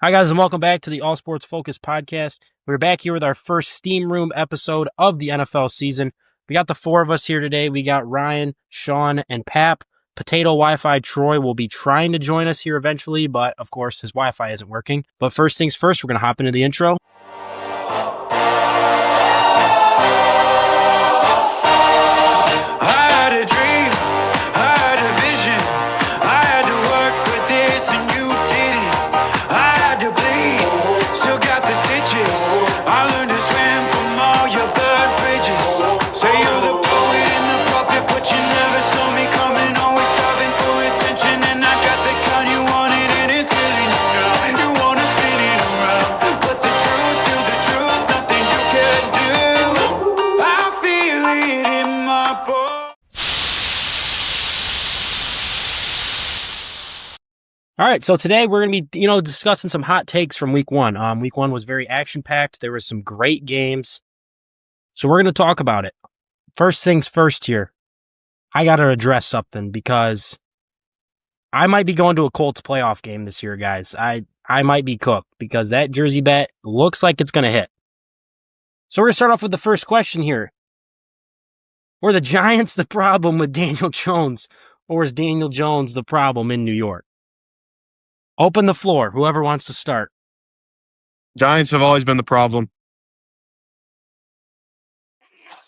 Hi, guys, and welcome back to the All Sports Focus podcast. We're back here with our first Steam Room episode of the NFL season. We got the four of us here today. We got Ryan, Sean, and Pap. Potato Wi-Fi Troy will be trying to join us here eventually, but of course his Wi-Fi isn't working. But first things first, we're going to hop into the intro. I had a dream, I had a vision, I had to work for this and you didn't. I had to bleed, still got the stitches. I learned to swim from all your burned bridges. Say you're the poet and the prophet, but you never saw me coming. Always starving for attention, and I got the kind you wanted, and it's killing you now. You wanna spin it around, but the truth's still the truth. Nothing you can do. I feel it in my bones. All right, so today we're going to be, discussing some hot takes from week one. Week one was very action-packed. There were some great games. So we're going to talk about it. First things first here. I got to address something because I might be going to a Colts playoff game this year, guys. I might be cooked because that jersey bet looks like it's going to hit. So we're going to start off with the first question here. Were the Giants the problem with Daniel Jones, or is Daniel Jones the problem in New York? Open the floor, whoever wants to start. Giants have always been the problem.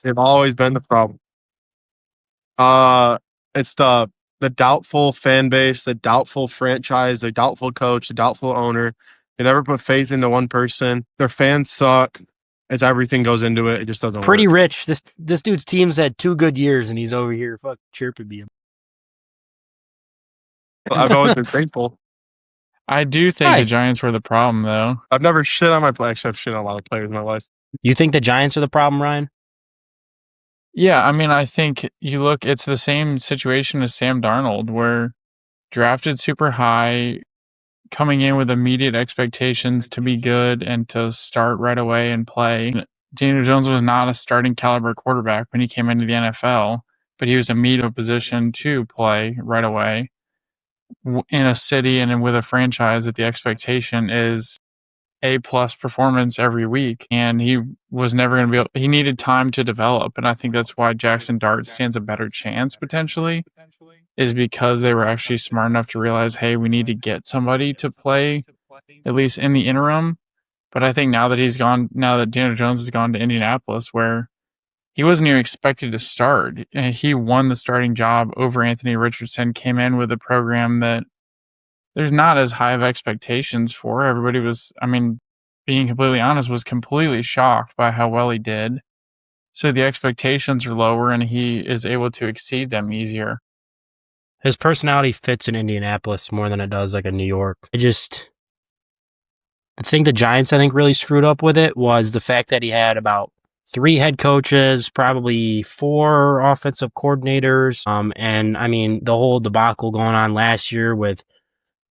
They've always been the problem. It's the doubtful fan base, the doubtful franchise, the doubtful coach, the doubtful owner. They never put faith into one person. Their fans suck. As everything goes into it, it just doesn't Pretty work. rich. This dude's team's had 2 good years, and he's over here chirping me. I've always been faithful. I do think the Giants were the problem, though. I've never shit on my players. I've shit on a lot of players in my life. You think the Giants are the problem, Ryan? Yeah, I mean, I think you look, it's the same situation as Sam Darnold, where drafted super high, coming in with immediate expectations to be good and to start right away and play. Daniel Jones was not a starting caliber quarterback when he came into the NFL, but he was immediately in a position to play right away in a city and with a franchise that the expectation is A-plus performance every week, and he was never going to be able, he needed time to develop, and I think that's why Jackson Dart stands a better chance potentially, is because they were actually smart enough to realize, hey, we need to get somebody to play at least in the interim. But I think now that Daniel Jones has gone to Indianapolis, where he wasn't even expected to start, he won the starting job over Anthony Richardson, came in with a program that there's not as high of expectations for. Everybody was, I mean, being completely honest, was completely shocked by how well he did. So the expectations are lower and he is able to exceed them easier. His personality fits in Indianapolis more than it does like in New York. I think the Giants, really screwed up with it was the fact that he had about 3 head coaches, probably 4 offensive coordinators. And I mean, the whole debacle going on last year with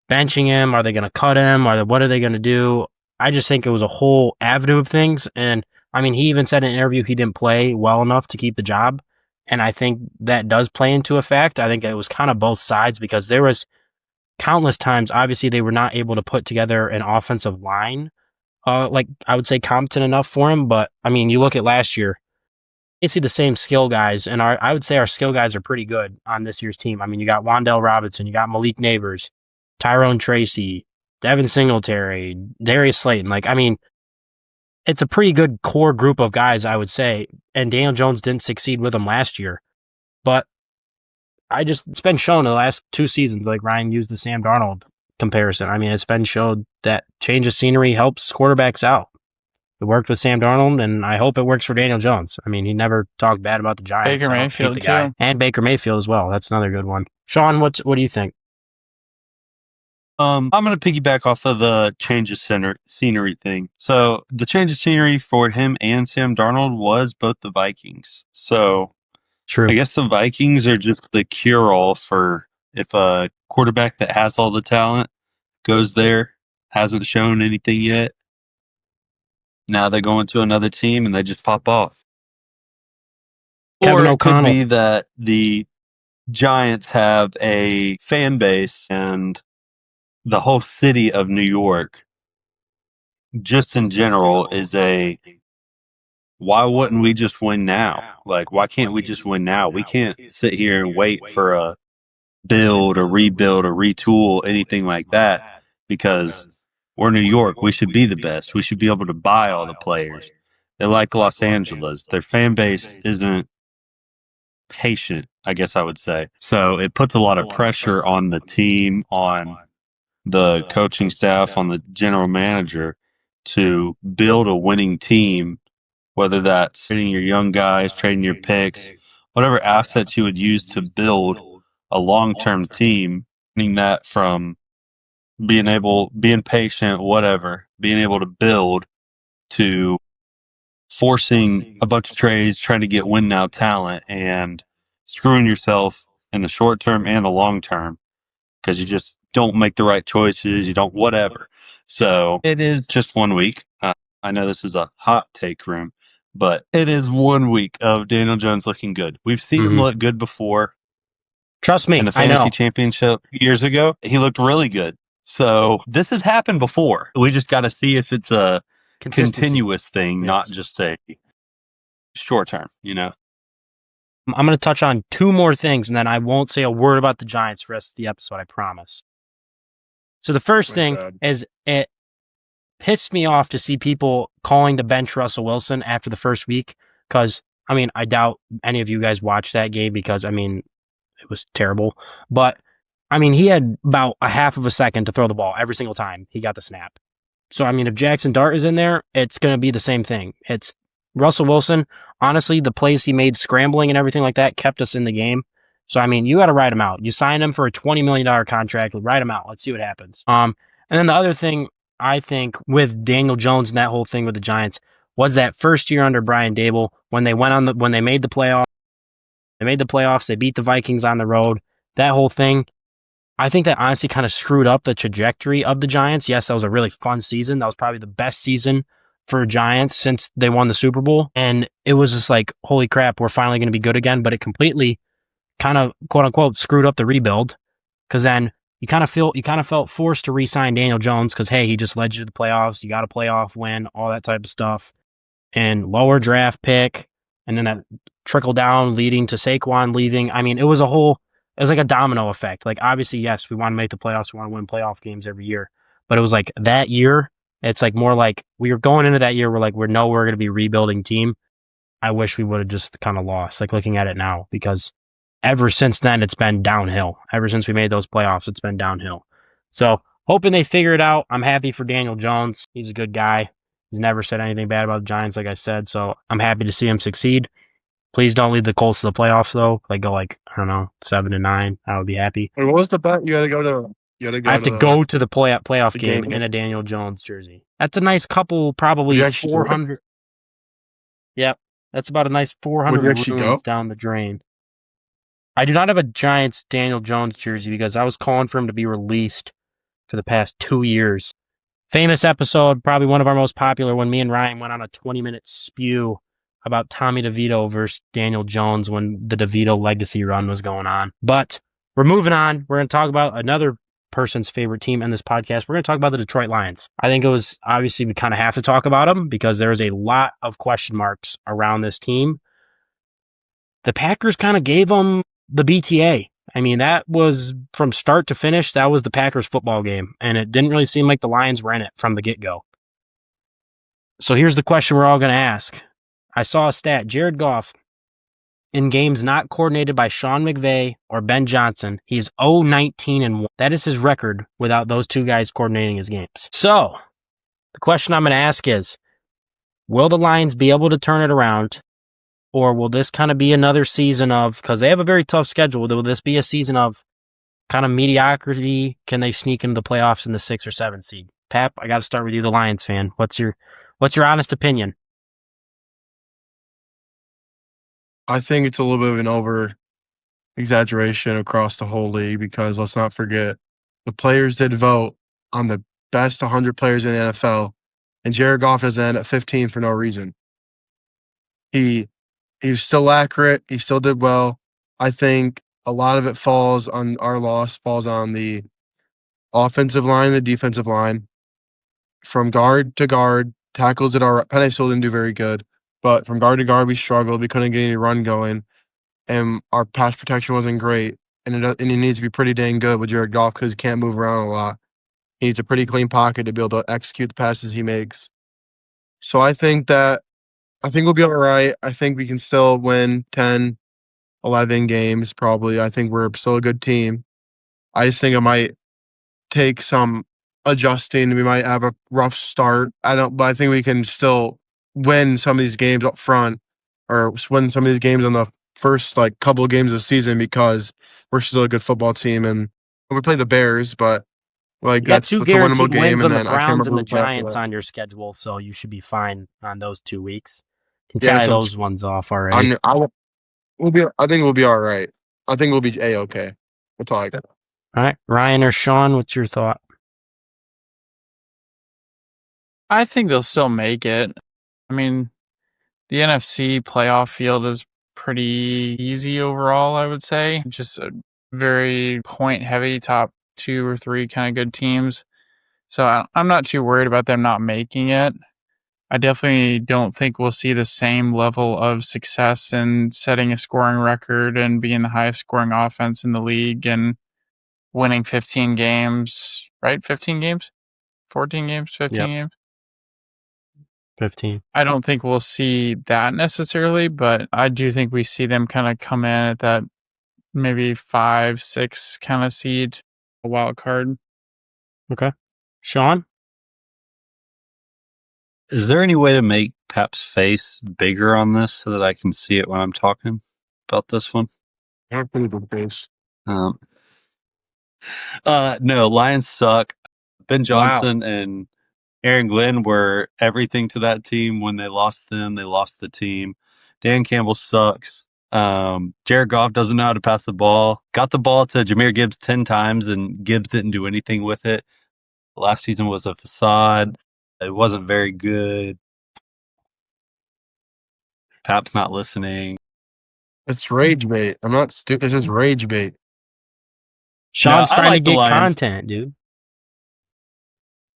benching him. Are they going to cut him? What are they going to do? I just think it was a whole avenue of things. And I mean, he even said in an interview he didn't play well enough to keep the job. And I think that does play into effect. I think it was kind of both sides because there was countless times, obviously, they were not able to put together an offensive line, like I would say competent enough for him. But I mean, you look at last year, you see the same skill guys, and I would say our skill guys are pretty good on this year's team. I mean, you got Wan'Dale Robinson, you got Malik Neighbors, Tyrone Tracy, Devin Singletary, Darius Slayton. Like, I mean, it's a pretty good core group of guys, I would say. And Daniel Jones didn't succeed with them last year. But it's been shown in the last 2 seasons, like Ryan used the Sam Darnold comparison. I mean, it's been shown that change of scenery helps quarterbacks out. It worked with Sam Darnold, and I hope it works for Daniel Jones. I mean, he never talked bad about the Giants. Baker Mayfield, the guy. too. And Baker Mayfield as well. That's another good one. Sean, what do you think? I'm going to piggyback off of the change of scenery thing. So the change of scenery for him and Sam Darnold was both the Vikings. So True. I guess the Vikings are just the cure-all for if a quarterback that has all the talent goes there, hasn't shown anything yet. Now they go into another team and they just pop off. Kevin Or it could O'Connell. be that the Giants have a fan base and the whole city of New York just in general is why wouldn't we just win now? Like, why can't we just win now? We can't sit here and wait for a build or rebuild or retool, anything like that, because we're New York. We should be the best. We should be able to buy all the players. They're like Los Angeles. Their fan base isn't patient, I guess I would say. So it puts a lot of pressure on the team, on the coaching staff, on the general manager to build a winning team, whether that's trading your young guys, trading your picks, whatever assets you would use to build a long-term team, meaning that from being patient, whatever, being able to build to forcing a bunch of trades, trying to get win now talent and screwing yourself in the short term and the long term because you just don't make the right choices. You don't, whatever. So it is just 1 week. I know this is a hot take room, but it is 1 week of Daniel Jones looking good. We've seen him look good before. Trust me, In the I fantasy know. championship years ago, he looked really good. So this has happened before. We just got to see if it's a Consistency. continuous thing, not Yes. just a short term, you know? I'm going to touch on two more things, and then I won't say a word about the Giants for the rest of the episode, I promise. So the first thing is it pissed me off to see people calling to bench Russell Wilson after the first week because, I mean, I doubt any of you guys watched that game because, I mean, it was terrible. But, I mean, he had about a half of a second to throw the ball every single time he got the snap. So, I mean, if Jackson Dart is in there, it's going to be the same thing. It's Russell Wilson. Honestly, the plays he made scrambling and everything like that kept us in the game. So, I mean, you got to ride him out. You signed him for a $20 million contract. Ride him out. Let's see what happens. And then the other thing I think with Daniel Jones and that whole thing with the Giants was that first year under Brian Daboll when they when they made the playoffs. They made the playoffs. They beat the Vikings on the road. That whole thing, I think that honestly kind of screwed up the trajectory of the Giants. Yes, that was a really fun season. That was probably the best season for Giants since they won the Super Bowl. And it was just like, holy crap, we're finally going to be good again. But it completely kind of, quote unquote, screwed up the rebuild. Because then you kind of felt forced to re-sign Daniel Jones because, hey, he just led you to the playoffs. You got a playoff win, all that type of stuff. And lower draft pick. And then that trickle down leading to Saquon leaving. I mean, it was like a domino effect. Like, obviously, yes, we want to make the playoffs. We want to win playoff games every year. But it was like that year, it's like more like we were going into that year, we're going to be a rebuilding team. I wish we would have just kind of lost, like looking at it now, because ever since then, it's been downhill. Ever since we made those playoffs, it's been downhill. So, hoping they figure it out. I'm happy for Daniel Jones. He's a good guy. He's never said anything bad about the Giants, like I said. So, I'm happy to see him succeed. Please don't lead the Colts to the playoffs, though. Like, go I don't know, 7-9. I would be happy. Wait, what was the bet? You had to go to. I have to go to the playoff the game game. in a Daniel Jones jersey. That's a nice couple, probably You actually do it? 400. Yep. That's about a nice 400 Would you actually runes go? down the drain. I do not have a Giants Daniel Jones jersey because I was calling for him to be released for the past 2 years. Famous episode, probably one of our most popular, when me and Ryan went on a 20-minute spew about Tommy DeVito versus Daniel Jones when the DeVito legacy run was going on. But we're moving on. We're going to talk about another person's favorite team in this podcast. We're going to talk about the Detroit Lions. I think it was obviously we kind of have to talk about them because there's a lot of question marks around this team. The Packers kind of gave them the BTA. I mean, that was from start to finish, that was the Packers football game. And it didn't really seem like the Lions were in it from the get-go. So here's the question we're all going to ask. I saw a stat. Jared Goff, in games not coordinated by Sean McVay or Ben Johnson, he is 0-19-1. That is his record without those two guys coordinating his games. So, the question I'm going to ask is, will the Lions be able to turn it around? Or will this kind of be another season of, because they have a very tough schedule, will this be a season of kind of mediocrity? Can they sneak into the playoffs in the 6 or 7 seed? Pap, I got to start with you, the Lions fan. What's your honest opinion? I think it's a little bit of an over exaggeration across the whole league because let's not forget the players did vote on the best 100 players in the NFL, and Jared Goff has end at 15 for no reason. He was still accurate. He still did well. I think a lot of it falls on our loss, falls on the offensive line, the defensive line. from guard to guard, tackles at our Penn still didn't do very good, but from guard to guard we struggled. We couldn't get any run going, and our pass protection wasn't great. And it needs to be pretty dang good with Jared Goff because he can't move around a lot. He needs a pretty clean pocket to be able to execute the passes he makes. So I think we'll be all right. I think we can still win 10, 11 games probably. I think we're still a good team. I just think it might take some adjusting. We might have a rough start. But I think we can still win some of these games up front or win some of these games on the first couple of games of the season because we're still a good football team and we play the Bears, but You got that's two a winnable guaranteed game. wins And on the then I can't Browns remember and the who we play after Giants that. on your schedule, so you should be fine on those 2 weeks. Can Yeah, tie so those ones off already. I think we'll be all right. I think we'll be A-okay. That's all I got. All right, Ryan or Sean, what's your thought? I think they'll still make it. I mean, the NFC playoff field is pretty easy overall, I would say. Just a very point-heavy top 2 or 3 kind of good teams. So I'm not too worried about them not making it. I definitely don't think we'll see the same level of success in setting a scoring record and being the highest scoring offense in the league and winning 15 games, right? 15 games? 14 games? 15 games? 15. I don't think we'll see that necessarily, but I do think we see them kind of come in at that maybe 5, 6 kind of seed, a wild card. Okay. Sean? Is there any way to make Pap's face bigger on this so that I can see it when I'm talking about this one? I have a pretty good base. No, Lions suck. Ben Johnson and Aaron Glenn were everything to that team. When they lost them, they lost the team. Dan Campbell sucks. Jared Goff doesn't know how to pass the ball. Got the ball to Jahmyr Gibbs 10 times, and Gibbs didn't do anything with it. Last season was a facade. It wasn't very good. Pap's not listening. It's rage bait. I'm not stupid. This is rage bait. Sean's I trying like to the get Lions. content, dude.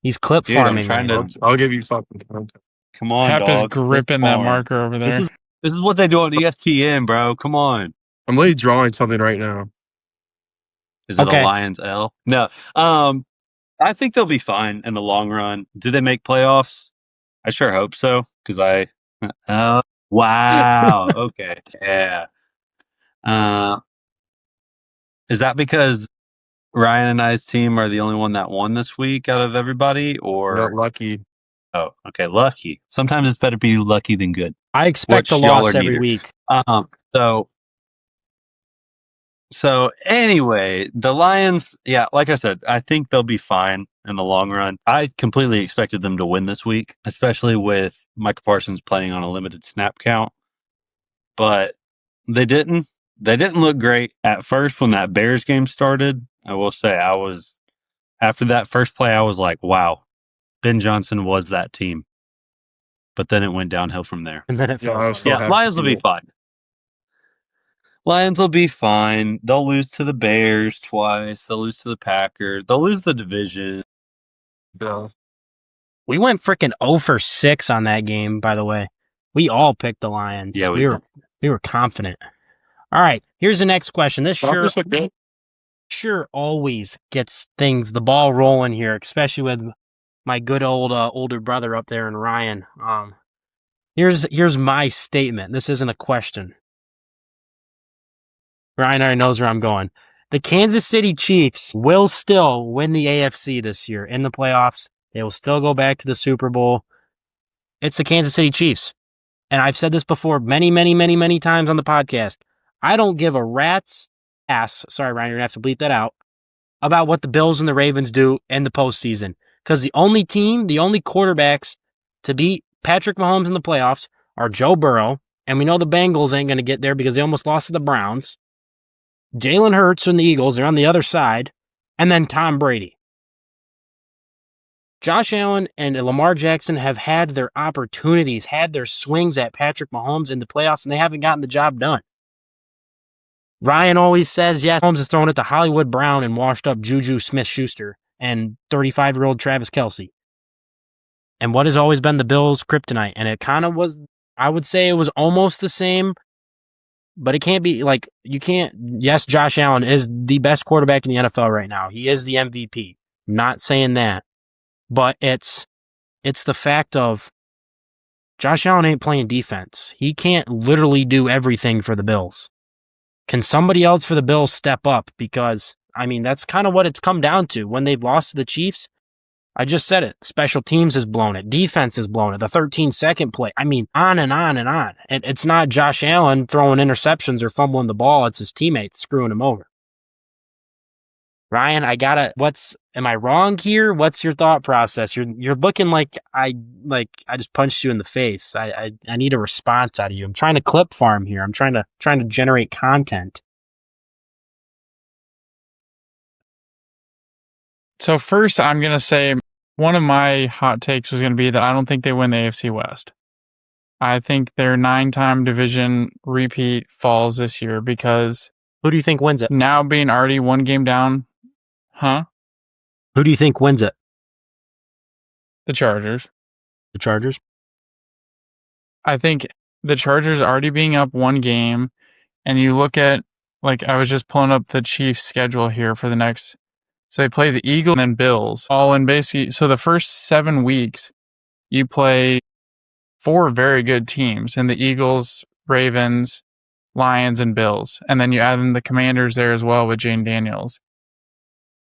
He's clip Dude, I'm farming. trying right to- now. I'll give you fucking content. Come on, Pep is dog. gripping Clip that farm. marker over there. This is what they do on ESPN, bro. Come on. I'm literally drawing something right now. Is it Okay. a Lions L? No. I think they'll be fine in the long run. Do they make playoffs? I sure hope so. Because wow. Okay. Yeah. Is that because Ryan and I's team are the only one that won this week out of everybody? Or Not lucky. oh, okay, lucky. Sometimes it's better to be lucky than good. I expect a Which y'all loss are every neither. week. So anyway, the Lions, yeah, like I said, I think they'll be fine in the long run. I completely expected them to win this week, especially with Micah Parsons playing on a limited snap count. But they didn't. They didn't look great at first when that Bears game started. I will say after that first play, I was like, wow, Ben Johnson was that team. But then it went downhill from there. And then it fell I was apart. so Yeah, happy Lions to will see be fine. Lions will be fine. They'll lose to the Bears twice. They'll lose to the Packers. They'll lose the division. Yeah. We went freaking 0 for 6 on that game, by the way. We all picked the Lions. Yeah, we were confident. All right, here's the next question. This sure always gets the ball rolling here, especially with my good old older brother up there and Ryan. Here's my statement. This isn't a question. Ryan already knows where I'm going. The Kansas City Chiefs will still win the AFC this year in the playoffs. They will still go back to the Super Bowl. It's the Kansas City Chiefs. And I've said this before many, many, many, many times on the podcast. I don't give a rat's ass, sorry, Ryan, you're going to have to bleep that out, about what the Bills and the Ravens do in the postseason. Because the only quarterbacks to beat Patrick Mahomes in the playoffs are Joe Burrow, and we know the Bengals ain't going to get there because they almost lost to the Browns. Jalen Hurts and the Eagles are on the other side, and then Tom Brady. Josh Allen and Lamar Jackson have had their opportunities, had their swings at Patrick Mahomes in the playoffs, and they haven't gotten the job done. Ryan always says, yes, Mahomes is throwing it to Hollywood Brown and washed up Juju Smith-Schuster and 35-year-old Travis Kelce. and what has always been the Bills' kryptonite. And it kind of was, I would say it was almost the same, but it can't be like, you can't, yes, Josh Allen is the best quarterback in the NFL right now. He is the MVP. I'm not saying that, but it's the fact of Josh Allen ain't playing defense. He can't literally do everything for the Bills. Can somebody else for the Bills step up? Because, I mean, that's kind of what it's come down to. When they've lost to the Chiefs, I just said it. Special teams has blown it. Defense has blown it. The 13-second play. I mean, on and on and on. And it's not Josh Allen throwing interceptions or fumbling the ball. It's his teammates screwing him over. Ryan, am I wrong here? What's your thought process? You're looking like I just punched you in the face. I need a response out of you. I'm trying to clip farm here. I'm trying to generate content. So first, I'm going to say one of my hot takes was going to be that I don't think they win the AFC West. I think their 9-time division repeat falls this year because... Who do you think wins it? Now being already one game down... Huh? Who do you think wins it? The Chargers. The Chargers? I think the Chargers already being up one game, and you look at, like, I was just pulling up the Chiefs' schedule here for the next... So they play the Eagles and then Bills, all in basically... So the first 7 weeks, you play 4 very good teams, and the Eagles, Ravens, Lions, and Bills. And then you add in the Commanders there as well with Jane Daniels.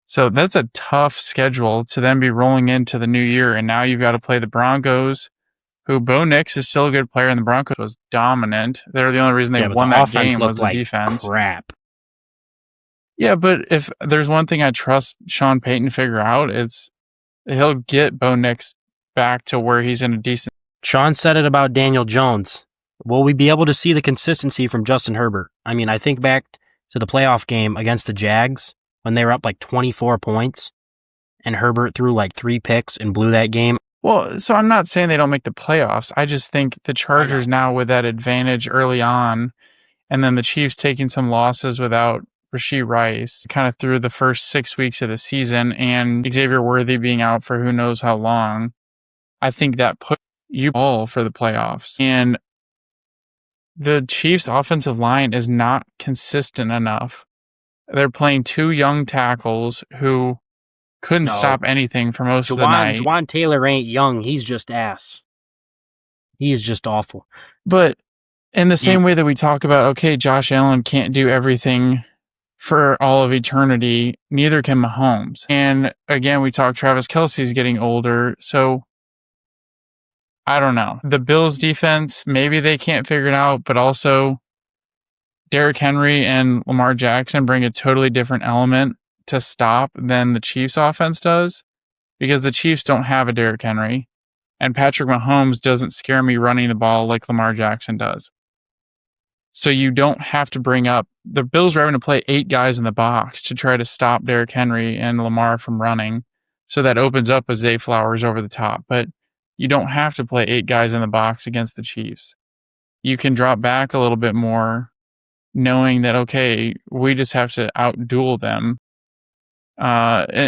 So that's a tough schedule to then be rolling into the new year. And now you've got to play the Broncos, who Bo Nix is still a good player, and the Broncos was dominant. They're the only reason they won that game was the defense. Crap. Yeah, but if there's one thing I trust Sean Payton to figure out, it's he'll get Bo Nix back to where he's in a decent... Sean said it about Daniel Jones. Will we be able to see the consistency from Justin Herbert? I mean, I think back to the playoff game against the Jags when they were up like 24 points and Herbert threw like 3 picks and blew that game. Well, so I'm not saying they don't make the playoffs. I just think the Chargers now with that advantage early on, and then the Chiefs taking some losses without Rashee Rice kind of through the first 6 weeks of the season, and Xavier Worthy being out for who knows how long, I think that put you all for the playoffs. And the Chiefs' offensive line is not consistent enough. They're playing 2 young tackles who couldn't stop anything for most of the night. Juwan Taylor ain't young. He's just ass. He is just awful. But in the same way that we talk about, okay, Josh Allen can't do everything for all of eternity, neither can Mahomes. And again, we talk Travis Kelce's getting older, so I don't know. The Bills defense, maybe they can't figure it out, but also Derrick Henry and Lamar Jackson bring a totally different element to stop than the Chiefs offense does, because the Chiefs don't have a Derrick Henry, and Patrick Mahomes doesn't scare me running the ball like Lamar Jackson does. So you don't have to bring up... The Bills are having to play 8 guys in the box to try to stop Derrick Henry and Lamar from running, so that opens up a Zay Flowers over the top. But you don't have to play 8 guys in the box against the Chiefs. You can drop back a little bit more, knowing that, okay, we just have to outduel them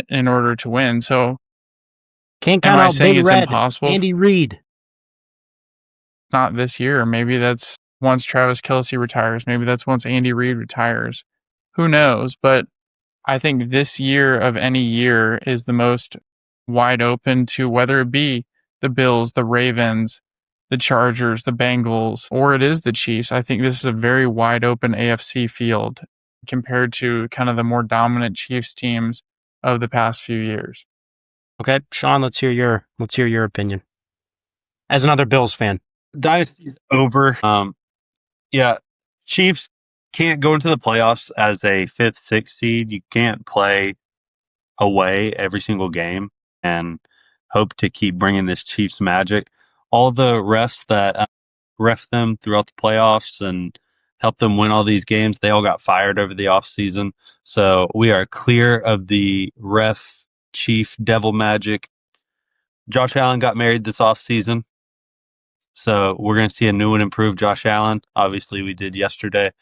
in order to win. So can't count out Big Red. Impossible? Andy Reid. Not this year. Maybe that's once Travis Kelce retires. Maybe that's once Andy Reid retires. Who knows? But I think this year of any year is the most wide open to whether it be the Bills, the Ravens, the Chargers, the Bengals, or it is the Chiefs. I think this is a very wide open AFC field compared to kind of the more dominant Chiefs teams of the past few years. Okay, Sean, let's hear your opinion as another Bills fan. Dynasty's over. Yeah, Chiefs can't go into the playoffs as a 5th, 6th seed. You can't play away every single game and hope to keep bringing this Chiefs magic. All the refs that ref them throughout the playoffs and help them win all these games, they all got fired over the offseason. So we are clear of the ref chief devil magic. Josh Allen got married this offseason. So we're going to see a new and improved Josh Allen. Obviously, we did yesterday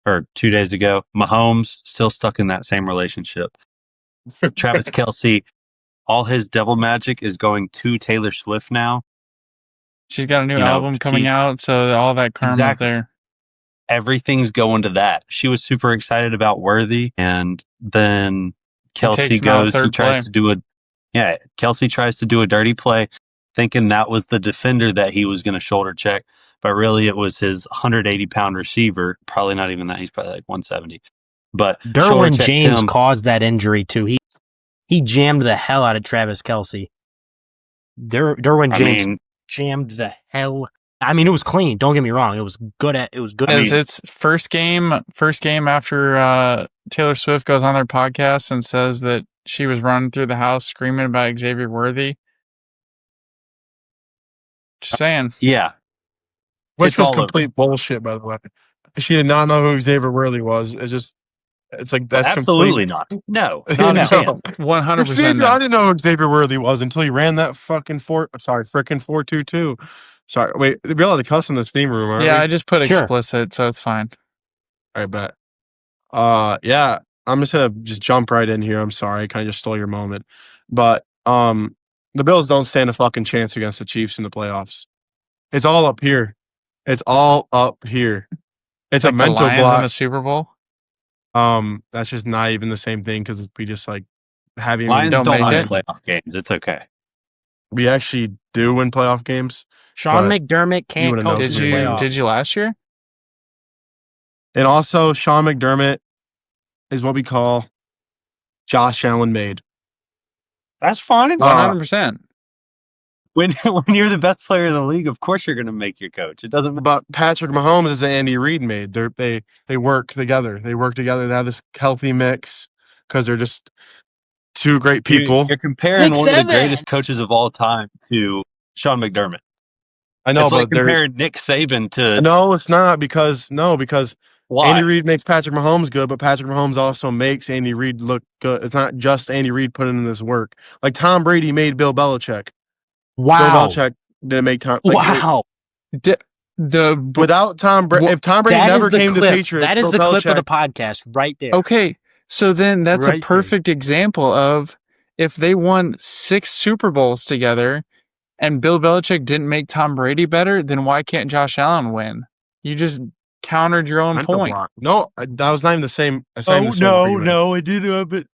or 2 days ago. Mahomes still stuck in that same relationship. Travis Kelce all his devil magic is going to Taylor Swift now. She's got a new You know, album coming out, so all that karma's Exactly. there. Everything's going to that. She was super excited about Worthy, and then Kelsey takes him out goes, he third tries play. to do Kelsey tries to do a dirty play, thinking that was the defender that he was going to shoulder check, but really it was his 180-pound receiver. Probably not even that. He's probably like 170. But Derwin shoulder-checked James him. caused that injury too. He jammed the hell out of Travis Kelsey. Derwin James jammed the hell. I mean, it was clean. Don't get me wrong. It was good. It's first game after Taylor Swift goes on their podcast and says that she was running through the house screaming about Xavier Worthy. Just saying. Yeah. Which was complete bullshit, by the way. She did not know who Xavier Worthy was. It's like that's absolutely complete. not. No, not a chance. 100%. No. I didn't know who Xavier Worthy was until he ran that fucking freaking 4.22. Sorry, wait, we're allowed to cuss in the steam room, aren't we? I just put explicit, so it's fine. I bet. Yeah, I'm just gonna jump right in here. I'm sorry, I kind of just stole your moment, but the Bills don't stand a fucking chance against the Chiefs in the playoffs. It's all up here. It's all up here. It's like a mental the Lions block. in the Super Bowl. That's just not even the same thing because we just like having Lions don't make win it. playoff games. It's okay. We actually do win playoff games. Sean McDermott can't coach Did the playoffs. Did you last year? And also, Sean McDermott is what we call Josh Allen made. That's fine. 100%. When you're the best player in the league, of course you're going to make your coach. It doesn't matter. But Patrick Mahomes is Andy Reid made. They work together. They have this healthy mix because they're just two great people. You're comparing one of the greatest coaches of all time to Sean McDermott. I know, it's but like comparing Nick Saban to. No, it's not because Why? Andy Reid makes Patrick Mahomes good, but Patrick Mahomes also makes Andy Reid look good. It's not just Andy Reid putting in this work. Like Tom Brady made Bill Belichick. Wow. Bill Belichick didn't make Tom. Wow. Without Tom Brady, if Tom Brady never came to the Patriots, that is the clip of the podcast right there. Okay, so then that's a perfect example of if they won 6 Super Bowls together and Bill Belichick didn't make Tom Brady better, then why can't Josh Allen win? You just countered your own point. No, that was not even the same. No, I did. But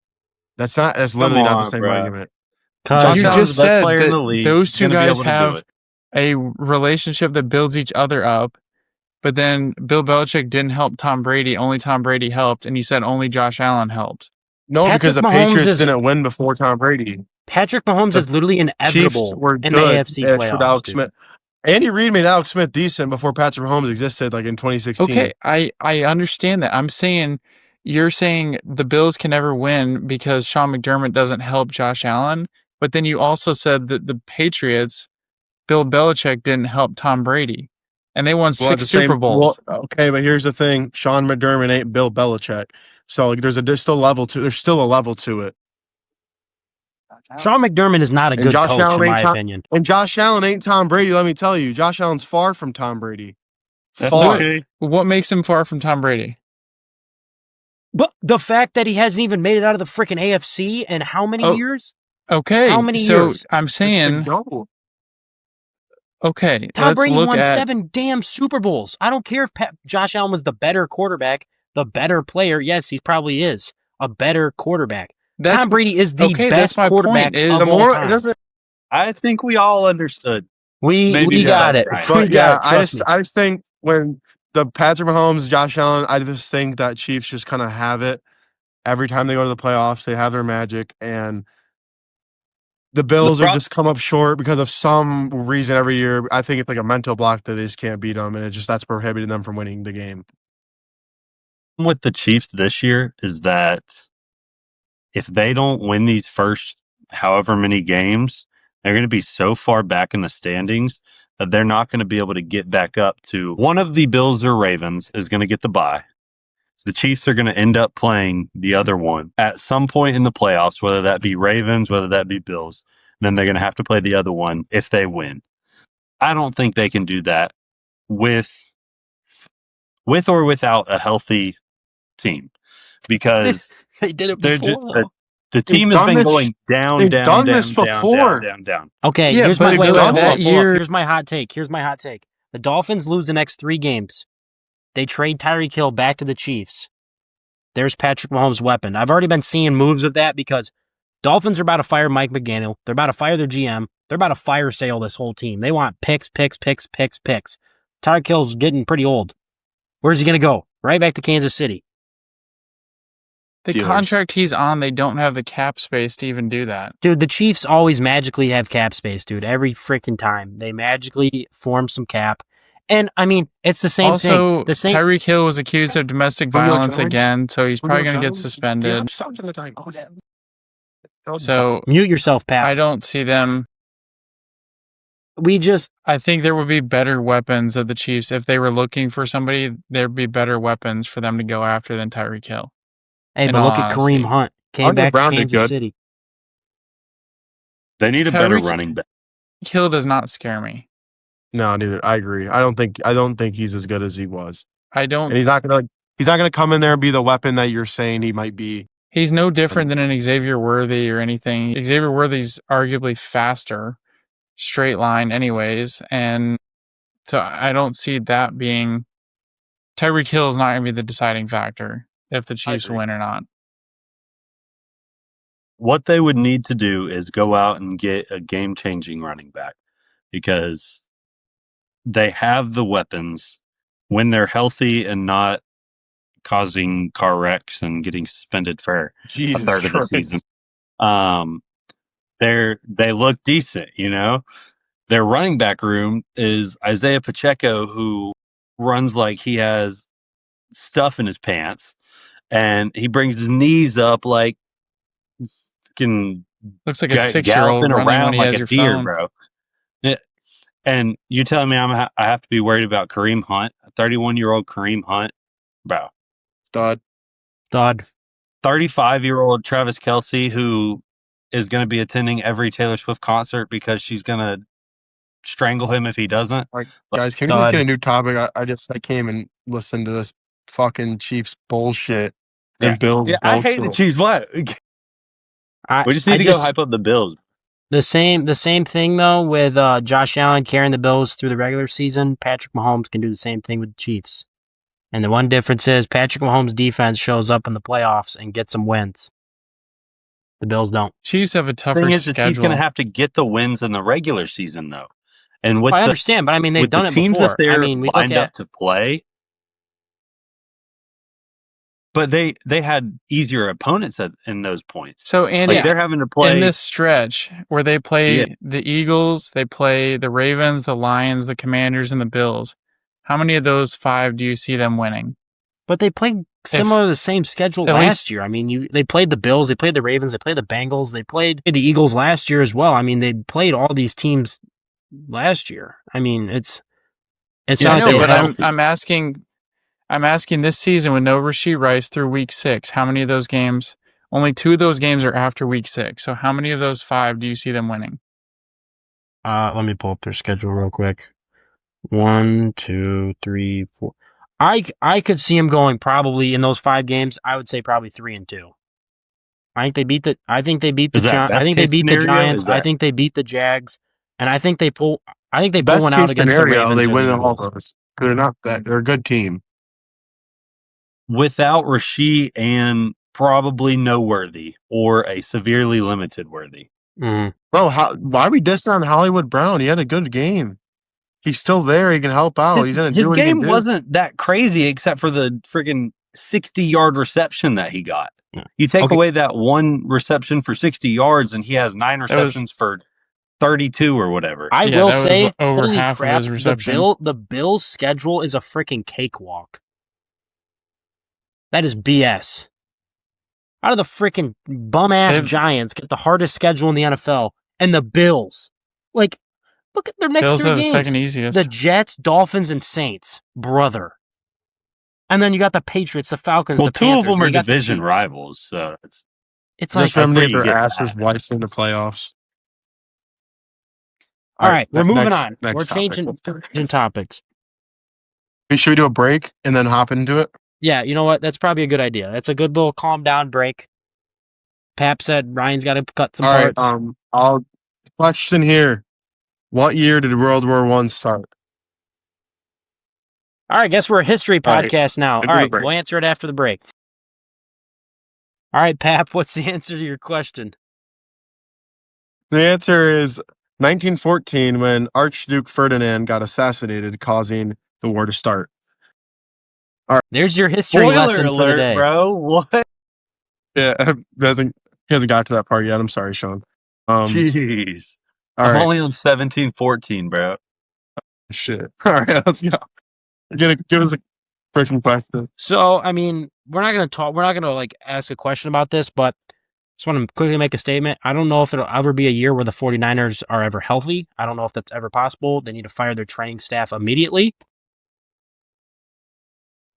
that's literally not the same argument. You just said that those two guys have a relationship that builds each other up, but then Bill Belichick didn't help Tom Brady. Only Tom Brady helped, and you said only Josh Allen helped. No, because the Patriots didn't win before Tom Brady. Patrick Mahomes is literally inevitable in the AFC playoffs. Andy Reid made Alex Smith decent before Patrick Mahomes existed, like in 2016. Okay, I understand that. You're saying the Bills can never win because Sean McDermott doesn't help Josh Allen, but then you also said that the Patriots, Bill Belichick didn't help Tom Brady, and they won 6 Super Bowls. Okay, but here's the thing: Sean McDermott ain't Bill Belichick, so like, there's still a level to it. Sean McDermott is not a good coach, in my opinion. And Josh Allen ain't Tom Brady, let me tell you. Josh Allen's far from Tom Brady. Far. What makes him far from Tom Brady? But the fact that he hasn't even made it out of the freaking AFC in how many years? Okay. How many years? I'm saying... Okay. Tom Brady won 7 damn Super Bowls. I don't care if Josh Allen was the better quarterback, the better player. Yes, he probably is a better quarterback. Tom Brady is the best quarterback of all time. I think we all understood. We got it. Right. But yeah, I just think when the Patrick Mahomes, Josh Allen, I just think that Chiefs just kind of have it every time they go to the playoffs. They have their magic, and the Bills are just come up short because of some reason every year. I think it's like a mental block that they just can't beat them, and that's prohibiting them from winning the game. With the Chiefs this year is that if they don't win these first however many games, they're going to be so far back in the standings that they're not going to be able to get back up to one of the Bills or Ravens is going to get the bye. So the Chiefs are going to end up playing the other one at some point in the playoffs, whether that be Ravens, whether that be Bills. Then they're going to have to play the other one if they win. I don't think they can do that with or without a healthy team because they did it before. The team has been going down, They've down, done down, this down, before. down. Okay, Yeah, here's but my wait, that hold up. year- Here's my hot take. The Dolphins lose the next 3 games. They trade Tyreek Hill back to the Chiefs. There's Patrick Mahomes' weapon. I've already been seeing moves of that because Dolphins are about to fire Mike McDaniel. They're about to fire their GM. They're about to fire sale this whole team. They want picks. Tyreek Hill's getting pretty old. Where's he going to go? Right back to Kansas City. The Steelers. contract he's on, they don't have the cap space to even do that. Dude, the Chiefs always magically have cap space, dude. Every freaking time. They magically form some cap. And, I mean, it's the same Also, thing. The same. Tyreek Hill was accused of domestic Julio violence Jones? again, so he's probably Julio going to get Jones? suspended. Yeah, So Mute yourself, Pat. I don't see them. We just. I think there would be better weapons of the Chiefs. If they were looking for somebody, there'd be better weapons for them to go after than Tyreek Hill. Hey, in but all look at honesty. Kareem Hunt. Came Andre back Brown to did Kansas good. City. They need a better Tyreek- running back. Hill does not scare me. No, neither. I agree. I don't think he's as good as he was. I don't. And he's not gonna come in there and be the weapon that you're saying he might be. He's no different than an Xavier Worthy or anything. Xavier Worthy's arguably faster, straight line, anyways, and so I don't see that being. Tyreek Hill is not going to be the deciding factor if the Chiefs agree. win or not. What they would need to do is go out and get a game-changing running back because they have the weapons when they're healthy and not causing car wrecks and getting suspended for Jesus a third of the Christ. season. They look decent, you know. Their running back room is Isaiah Pacheco, who runs like he has stuff in his pants, and he brings his knees up like fucking Looks like a 6-year-old galloping running when around he like has a your deer, phone. bro. And you telling me I have to be worried about Kareem Hunt, a 31-year-old Kareem Hunt, bro? Stud. 35-year-old Travis Kelce, who is going to be attending every Taylor Swift concert because she's going to strangle him if he doesn't. Guys, can we just Stud. get a new topic? I came and listened to this fucking Chiefs bullshit and Bills. Yeah, I hate the Chiefs. What? We just need to go hype up the Bills. The same thing though with Josh Allen carrying the Bills through the regular season. Patrick Mahomes can do the same thing with the Chiefs. And the one difference is Patrick Mahomes' defense shows up in the playoffs and gets some wins. The Bills don't. Chiefs have a tougher The thing is, he's schedule. going to have to get the wins in the regular season, though. And with I the understand, but I mean they've with done the it teams before. that they're I mean, we look lined up at to play, but they had easier opponents in those points. So, Andy, Like they're having to play in this stretch where they play Yeah. the Eagles, they play the Ravens, the Lions, the Commanders, and the Bills. How many of those 5 do you see them winning? but they played similar to the same schedule at last least- year. I mean, they played the Bills, they played the Ravens, they played the Bengals, they played the Eagles last year as well. I mean, they played all these teams last year. I mean, it's Yeah, not I know, that but you're healthy. I'm asking this season with no Rashee Rice through week 6. How many of those games? Only 2 of those games are after week 6. So how many of those 5 do you see them winning? Let me pull up their schedule real quick. 1, 2, 3, 4. I could see them going probably in those 5 games. I would say probably 3-2. I think they beat the. I think they beat the. Is that I think they best beat case the scenario? Giants. Is that- I think they beat the Jags, and I think they pull. I think they pull Best one out case against scenario, the Ravens. they or win the all Eagles. those. Good enough that they're a good team. Without Rashee and probably no Worthy or a severely limited Worthy. Mhm. Bro, why are we dissing on Hollywood Brown? He had a good game. He's still there. He can help out. He's gonna His do what he game can do. wasn't that crazy except for the freaking 60-yard reception that he got. Yeah. You take Okay. away that one reception for 60 yards and he has 9 was- receptions for 32 or whatever. I Yeah, will that was say, over holy half of crap, his reception. the Bills' schedule is a freaking cakewalk. That is BS. How do the freaking bum-ass They've- Giants get the hardest schedule in the NFL? And the Bills. Like, look at their next Bills 3 have the games. second easiest. The Jets, Dolphins, and Saints. Brother. And then you got the Patriots, the Falcons, Well, the 2 Panthers. of them and are you got the division Chiefs. rivals, so it's It's like, Just for them to where get you their get asses that. wiped in the playoffs. all right, we're moving next- on. next We're topic. changing topics. Should we do a break and then hop into it? Yeah, you know what? That's probably a good idea. That's a good little calm down break. Pap said Ryan's got to cut some All right. parts. I'll question here. What year did World War I start? All right, guess we're a history All right, podcast now. into All the right, break. we'll answer it after the break. All right, Pap, what's the answer to your question? The answer is 1914, when Archduke Ferdinand got assassinated, causing the war to start. There's your history lesson for the day. bro. What? Yeah, he hasn't got to that part yet. I'm sorry, Sean. Jeez. All I'm right. only on 1714, bro. Shit. All right, let's go. Give us a freaking question. So, I mean, we're not going to like ask a question about this, but just want to quickly make a statement. I don't know if it'll ever be a year where the 49ers are ever healthy. I don't know if that's ever possible. They need to fire their training staff immediately.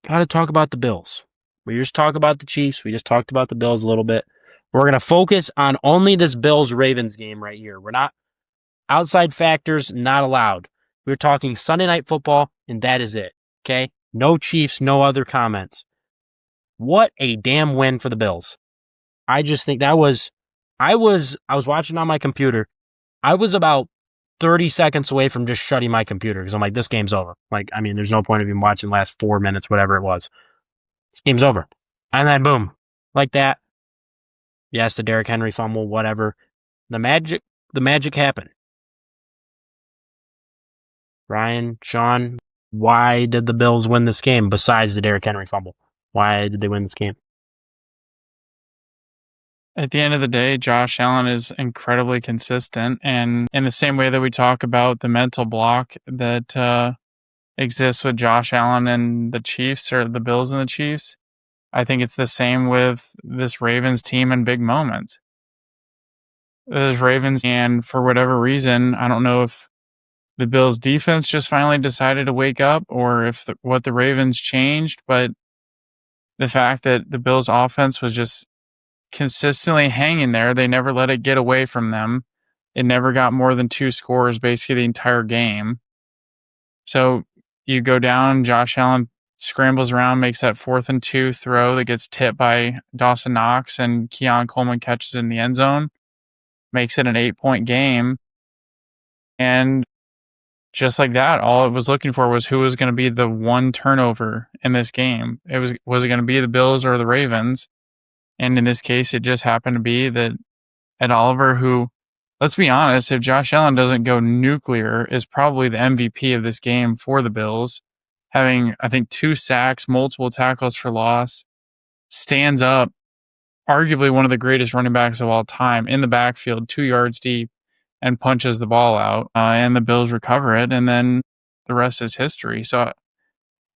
Got to talk about the Bills. We just talked about the Chiefs. We just talked about the Bills a little bit. We're going to focus on only this Bills-Ravens game right here. We're not outside factors, not allowed. We're talking Sunday Night Football, and that is it. Okay? No Chiefs, no other comments. What a damn win for the Bills. I just think that was, I was watching on my computer. I was about 30 seconds away from just shutting my computer because I'm like, this game's over. Like, I mean, there's no point of even watching the last 4 minutes, whatever it was. This game's over. And then boom, like that. Yes, the Derrick Henry fumble, whatever. The magic happened. Ryan, Sean, why did the Bills win this game besides the Derrick Henry fumble? Why did they win this game? At the end of the day, Josh Allen is incredibly consistent. And in the same way that we talk about the mental block that exists with Josh Allen and the Chiefs, or the Bills and the Chiefs, I think it's the same with this Ravens team in big moments. This Ravens, and for whatever reason, I don't know if the Bills defense just finally decided to wake up or if what the Ravens changed, but the fact that the Bills offense was just consistently hanging there. They never let it get away from them. It never got more than 2 scores basically the entire game. So you go down, Josh Allen scrambles around, makes that 4th and 2 throw that gets tipped by Dawson Knox, and Keon Coleman catches it in the end zone, makes it an 8-point game. And just like that, all it was looking for was who was going to be the one turnover in this game. Was it going to be the Bills or the Ravens? And in this case, it just happened to be that Ed Oliver, who, let's be honest, if Josh Allen doesn't go nuclear, is probably the MVP of this game for the Bills, having, I think, 2 sacks, multiple tackles for loss, stands up, arguably one of the greatest running backs of all time, in the backfield, 2 yards deep, and punches the ball out, and the Bills recover it, and then the rest is history. So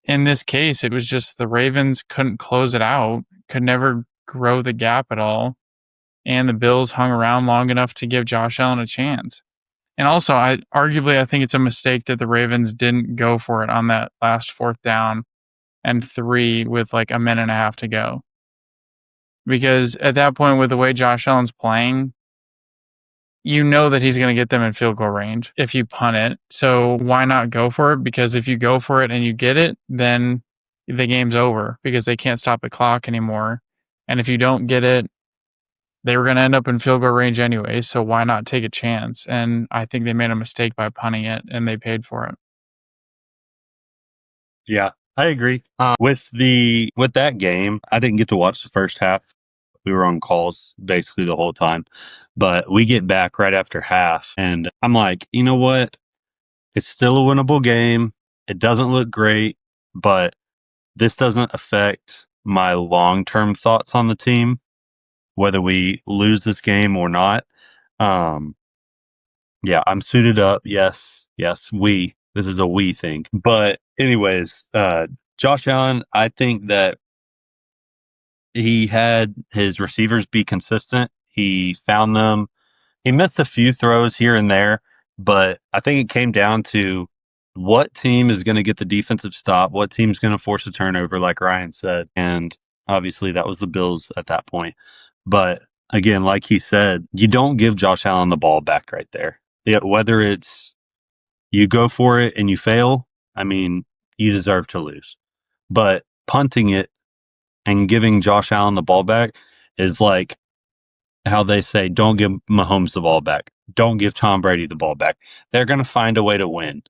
in this case, it was just the Ravens couldn't close it out, could never grow the gap at all, and the Bills hung around long enough to give Josh Allen a chance. And also, I think it's a mistake that the Ravens didn't go for it on that last 4th down and 3 with like a minute and a half to go. Because at that point, with the way Josh Allen's playing, you know that he's going to get them in field goal range if you punt it. So why not go for it? Because if you go for it and you get it, then the game's over because they can't stop the clock anymore. And if you don't get it, they were going to end up in field goal range anyway. So why not take a chance? And I think they made a mistake by punting it, and they paid for it. Yeah, I agree. With that game, I didn't get to watch the first half. We were on calls basically the whole time, but we get back right after half, and I'm like, you know what? It's still a winnable game. It doesn't look great, but this doesn't affect my long-term thoughts on the team, whether we lose this game or not. Yeah, I'm suited up. Yes, we. This is a we thing. But anyways, Josh Allen, I think that he had his receivers be consistent. He found them. He missed a few throws here and there, but I think it came down to what team is going to get the defensive stop, what team's going to force a turnover, like Ryan said. And obviously that was the Bills at that point. But again, like he said, you don't give Josh Allen the ball back right there. Yeah, whether it's you go for it and you fail, I mean, you deserve to lose. But punting it and giving Josh Allen the ball back is like how they say, don't give Mahomes the ball back. Don't give Tom Brady the ball back. They're going to find a way to win.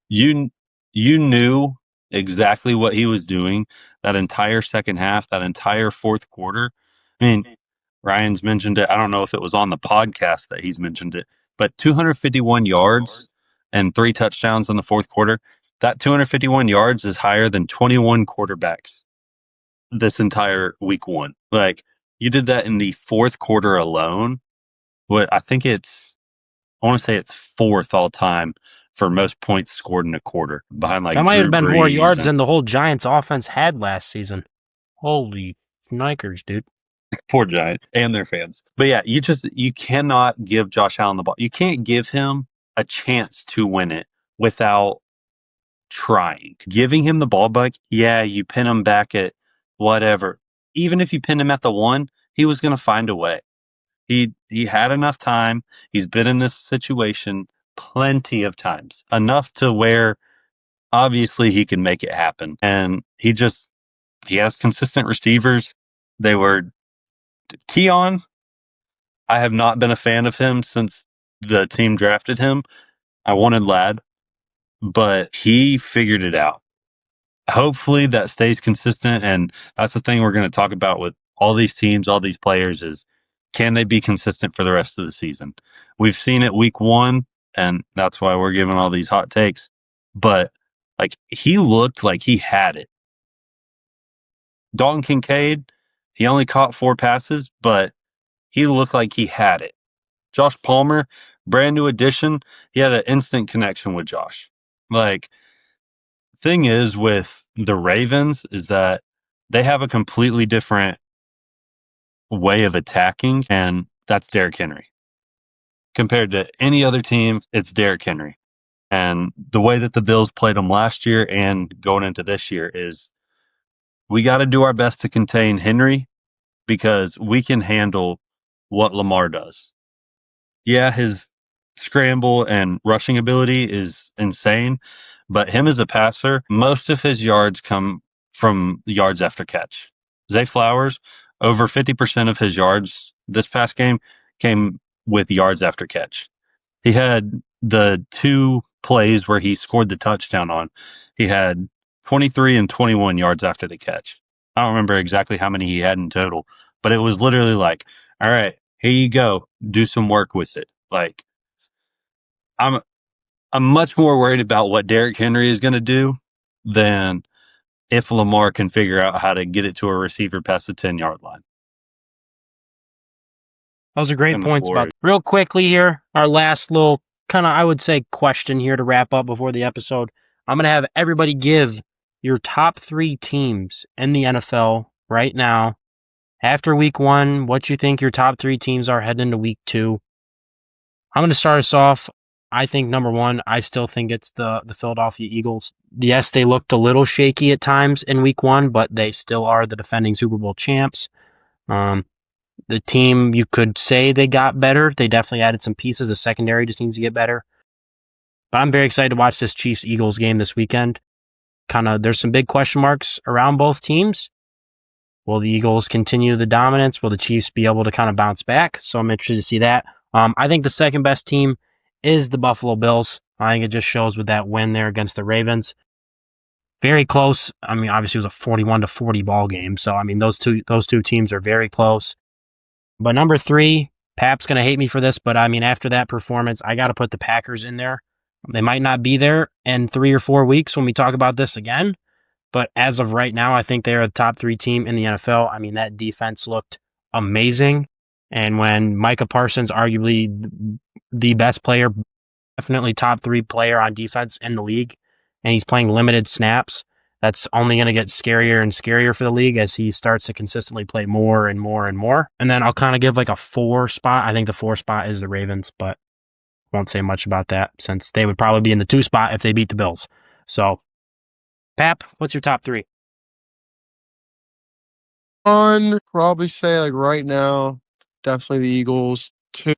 You knew exactly what he was doing that entire second half, that entire fourth quarter. I mean, Ryan's mentioned it. I don't know if it was on the podcast that he's mentioned it, but 251 yards and 3 touchdowns in the fourth quarter. That 251 yards is higher than 21 quarterbacks this entire week one. Like, you did that in the fourth quarter alone. What I want to say it's fourth all time for most points scored in a quarter, behind like That might Drew have been Brees more yards and than the whole Giants offense had last season. Holy Nikers, dude. poor Giants and their fans. But yeah, you cannot give Josh Allen the ball. You can't give him a chance to win it without trying. Giving him the ball back, yeah, you pin him back at whatever. Even if you pinned him at the 1, he was going to find a way. He had enough time. He's been in this situation plenty of times, enough to where obviously he can make it happen. And he has consistent receivers. They were Keon. I have not been a fan of him since the team drafted him. I wanted Ladd, but he figured it out. Hopefully that stays consistent. And that's the thing we're going to talk about with all these teams, all these players, is can they be consistent for the rest of the season? We've seen it week 1, and that's why we're giving all these hot takes. But like, he looked like he had it. Dalton Kincaid, he only caught 4 passes, but he looked like he had it. Josh Palmer, brand new addition, he had an instant connection with Josh. Like, thing is with the Ravens is that they have a completely different way of attacking, and that's Derrick Henry. Compared to any other team, it's Derrick Henry. And the way that the Bills played him last year and going into this year is we got to do our best to contain Henry because we can handle what Lamar does. Yeah, his scramble and rushing ability is insane, but him as a passer, most of his yards come from yards after catch. Zay Flowers, over 50% of his yards this past game came with yards after catch. He had the 2 plays where he scored the touchdown on. He had 23 and 21 yards after the catch. I don't remember exactly how many he had in total, but it was literally like, all right, here you go. Do some work with it. Like, I'm much more worried about what Derrick Henry is going to do than if Lamar can figure out how to get it to a receiver past the 10-yard line. Those are great And the points floor about real quickly here. Our last little kind of, I would say, question here to wrap up before the episode. I'm going to have everybody give your top 3 teams in the NFL right now. After week 1, what you think your top 3 teams are heading into week 2. I'm going to start us off. I think number 1, I still think it's the Philadelphia Eagles. Yes, they looked a little shaky at times in week 1, but they still are the defending Super Bowl champs. The team, you could say they got better. They definitely added some pieces. The secondary just needs to get better. But I'm very excited to watch this Chiefs-Eagles game this weekend. There's some big question marks around both teams. Will the Eagles continue the dominance? Will the Chiefs be able to kind of bounce back? So I'm interested to see that. I think the second best team is the Buffalo Bills. I think it just shows with that win there against the Ravens. Very close. I mean, obviously it was a 41-40 ball game. So, I mean, those two teams are very close. But number 3, Pap's going to hate me for this, but I mean, after that performance, I got to put the Packers in there. They might not be there in 3 or 4 weeks when we talk about this again, but as of right now, I think they're a top 3 team in the NFL. I mean, that defense looked amazing. And when Micah Parsons, arguably the best player, definitely top 3 player on defense in the league, and he's playing limited snaps, that's only going to get scarier and scarier for the league as he starts to consistently play more and more and more. And then I'll kind of give like a 4 spot. I think the 4 spot is the Ravens, but won't say much about that since they would probably be in the 2 spot if they beat the Bills. So, Pap, what's your top 3? Probably say like right now, definitely the Eagles. 2,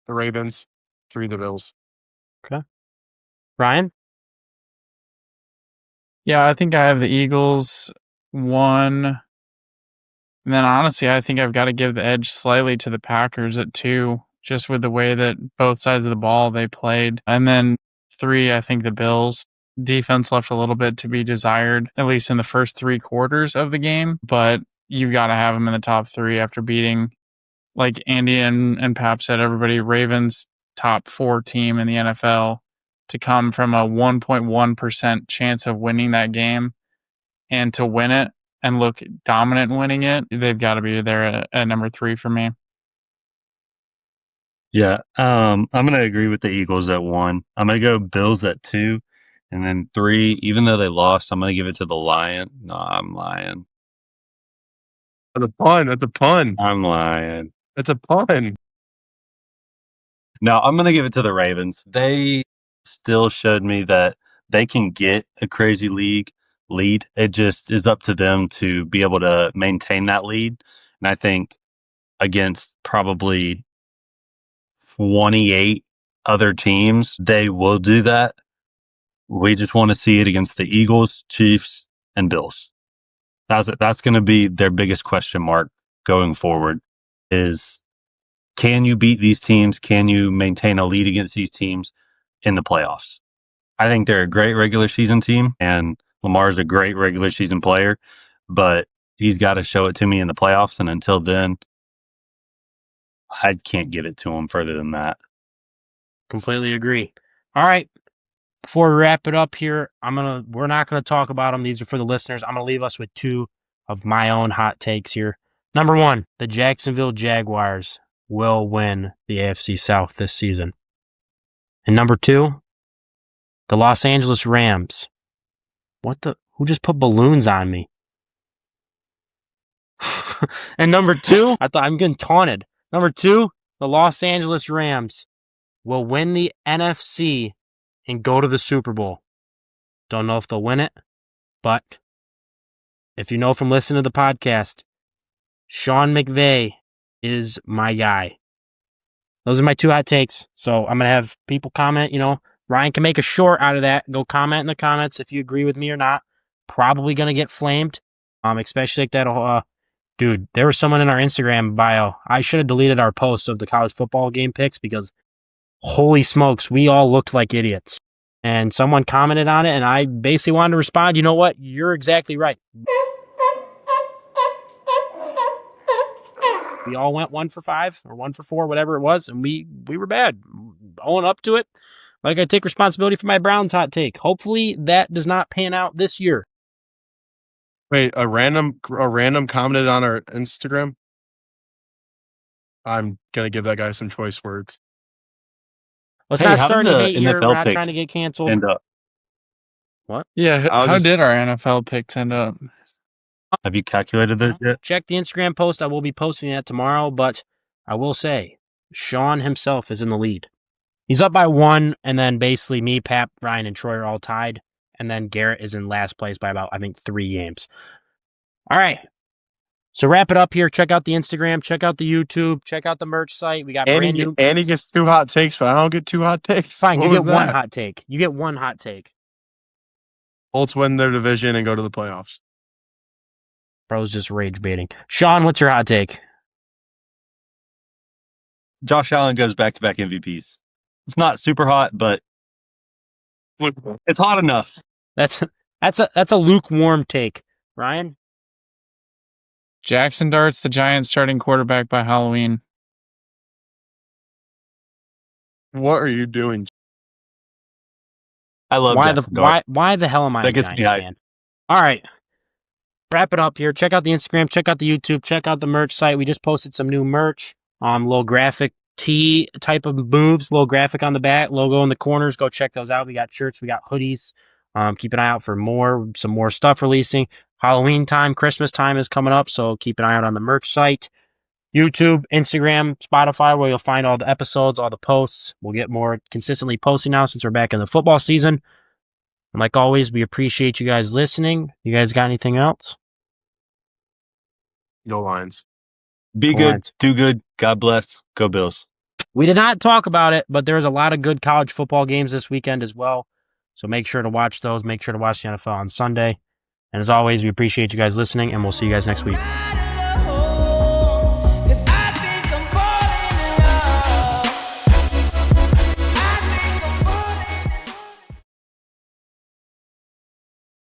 the Ravens. 3, the Bills. Okay. Ryan? Yeah, I think I have the Eagles 1, And then honestly, I think I've got to give the edge slightly to the Packers at 2, just with the way that both sides of the ball they played. And then 3, I think the Bills. Defense left a little bit to be desired, at least in the first 3 quarters of the game. But you've got to have them in the top 3 after beating, like Andy and Pap said, everybody, Ravens top 4 team in the NFL, to come from a 1.1% chance of winning that game and to win it and look dominant winning it. They've got to be there at number 3 for me. Yeah, I'm going to agree with the Eagles at 1. I'm going to go Bills at 2. And then 3, even though they lost, I'm going to give it to the Lion. No, I'm lying. That's a pun. That's a pun. I'm lying. That's a pun. No, I'm going to give it to the Ravens. They still showed me that they can get a crazy lead. It just is up to them to be able to maintain that lead. And I think against probably 28 other teams, they will do that. We just want to see it against the Eagles, Chiefs, and Bills. That's going to be their biggest question mark going forward is, can you beat these teams? Can you maintain a lead against these teams in the playoffs? I think they're a great regular season team, and Lamar's a great regular season player, but he's got to show it to me in the playoffs. And until then, I can't give it to him further than that. Completely agree. All right. Before we wrap it up here, we're not gonna talk about them. These are for the listeners. I'm gonna leave us with 2 of my own hot takes here. Number 1, the Jacksonville Jaguars will win the AFC South this season. And number 2, the Los Angeles Rams. Who just put balloons on me? And number 2, I thought I'm getting taunted. Number 2, the Los Angeles Rams will win the NFC and go to the Super Bowl. Don't know if they'll win it, but if you know from listening to the podcast, Sean McVay is my guy. Those are my 2 hot takes. So I'm going to have people comment, Ryan can make a short out of that. Go comment in the comments if you agree with me or not. Probably going to get flamed, especially like that. Dude, there was someone in our Instagram bio. I should have deleted our post of the college football game picks because holy smokes, we all looked like idiots. And someone commented on it, and I basically wanted to respond, you know what? You're exactly right. We all went 1 for 5 or 1 for 4, whatever it was, and we were bad. Own up to it. Like, I take responsibility for my Browns hot take. Hopefully that does not pan out this year. Wait, a random commented on our Instagram? I'm going to give that guy some choice words. Let's not how start did any the hate here. NFL We're not picks trying to get canceled. end up? What? Yeah, how did our NFL picks end up? Have you calculated this yet? Check the Instagram post. I will be posting that tomorrow, but I will say Sean himself is in the lead. He's up by 1, and then basically me, Pap, Ryan, and Troy are all tied, and then Garrett is in last place by about, I think, 3 games. All right. So wrap it up here. Check out the Instagram. Check out the YouTube. Check out the merch site. We got brand new. Andy gets 2 hot takes, but I don't get 2 hot takes. Fine, you get 1 hot take. You get 1 hot take. Colts win their division and go to the playoffs. Bro's just rage baiting. Sean, what's your hot take? Josh Allen goes back-to-back MVPs. It's not super hot, but it's hot enough. That's a lukewarm take. Ryan? Jackson Dart's the Giants starting quarterback by Halloween. What are you doing? I love Jackson Dart. Why the hell am I a Giants fan? All right. Wrap it up here. Check out the Instagram. Check out the YouTube. Check out the merch site. We just posted some new merch. Little graphic tee type of moves. Little graphic on the back. Logo in the corners. Go check those out. We got shirts. We got hoodies. Keep an eye out for some more stuff releasing. Halloween time, Christmas time is coming up, so keep an eye out on the merch site. YouTube, Instagram, Spotify, where you'll find all the episodes, all the posts. We'll get more consistently posting now since we're back in the football season. And like always, we appreciate you guys listening. You guys got anything else? No lines. Be good, do good, God bless, go Bills. We did not talk about it, but there's a lot of good college football games this weekend as well. So make sure to watch those. Make sure to watch the NFL on Sunday. And as always, we appreciate you guys listening, and we'll see you guys next week.